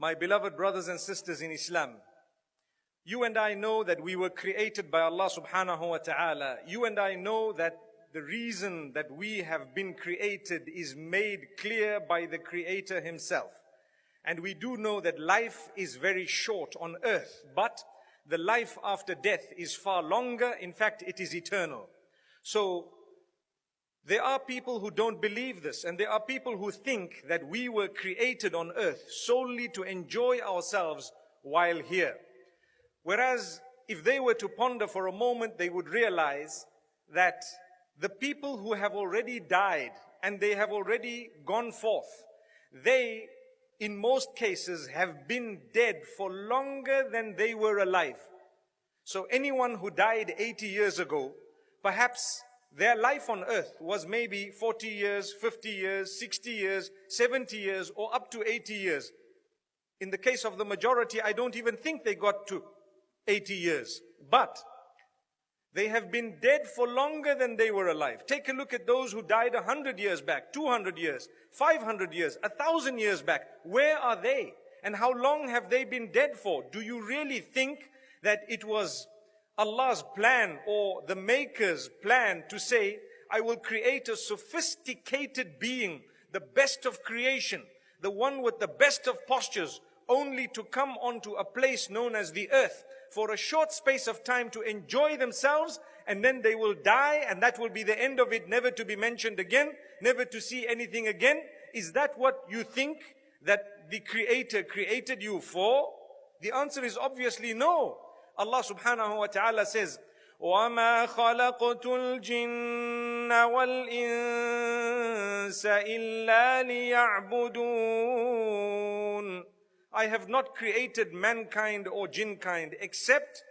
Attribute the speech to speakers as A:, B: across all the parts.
A: My beloved brothers and sisters in Islam, you and I know that we were created by Allah subhanahu wa ta'ala. You and I know that the reason that we have been created is made clear by the Creator Himself. And we do know that life is very short on earth, but the life after death is far longer. In fact, it is eternal. So there are people who don't believe this, and there are people who think that we were created on earth solely to enjoy ourselves while here. Whereas if they were to ponder for a moment, they would realize that the people who have already died and they have already gone forth, they in most cases have been dead for longer than they were alive. So anyone who died 80 years ago, perhaps their life on earth was maybe 40 years, 50 years, 60 years, 70 years, or up to 80 years. In the case of the majority, I don't even think they got to 80 years. But they have been dead for longer than they were alive. Take a look at those who died 100 years back, 200 years, 500 years, 1,000 years back. Where are they? And how long have they been dead for? Do you really think that it was Allah's plan or the Maker's plan to say, I will create a sophisticated being, the best of creation, the one with the best of postures, only to come onto a place known as the earth for a short space of time to enjoy themselves, and then they will die, and that will be the end of it, never to be mentioned again, never to see anything again? Is that what you think that the Creator created you for? The answer is obviously no. Allah subhanahu wa ta'ala says, وَمَا خَلَقْتُ الْجِنَّ وَالْإِنسَ إِلَّا لِيَعْبُدُونَ. I have not created mankind or jinnkind except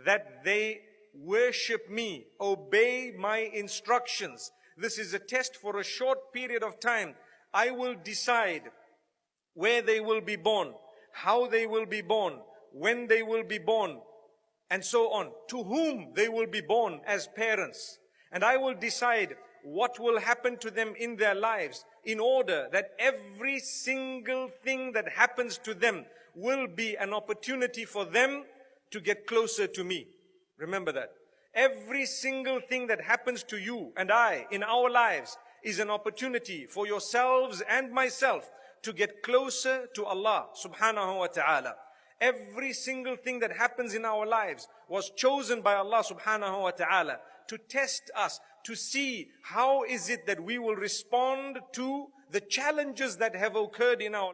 A: that they worship me, obey my instructions. This is a test for a short period of time. I will decide where they will be born, how they will be born, when they will be born, and so on, to whom they will be born as parents. And I will decide what will happen to them in their lives, in order that every single thing that happens to them will be an opportunity for them to get closer to me. Remember that. Every single thing that happens to you and I in our lives is an opportunity for yourselves and myself to get closer to Allah subhanahu wa ta'ala. Every single thing that happens in our lives was chosen by Allah subhanahu wa ta'ala to test us, to see how is it that we will respond to the challenges that have occurred in our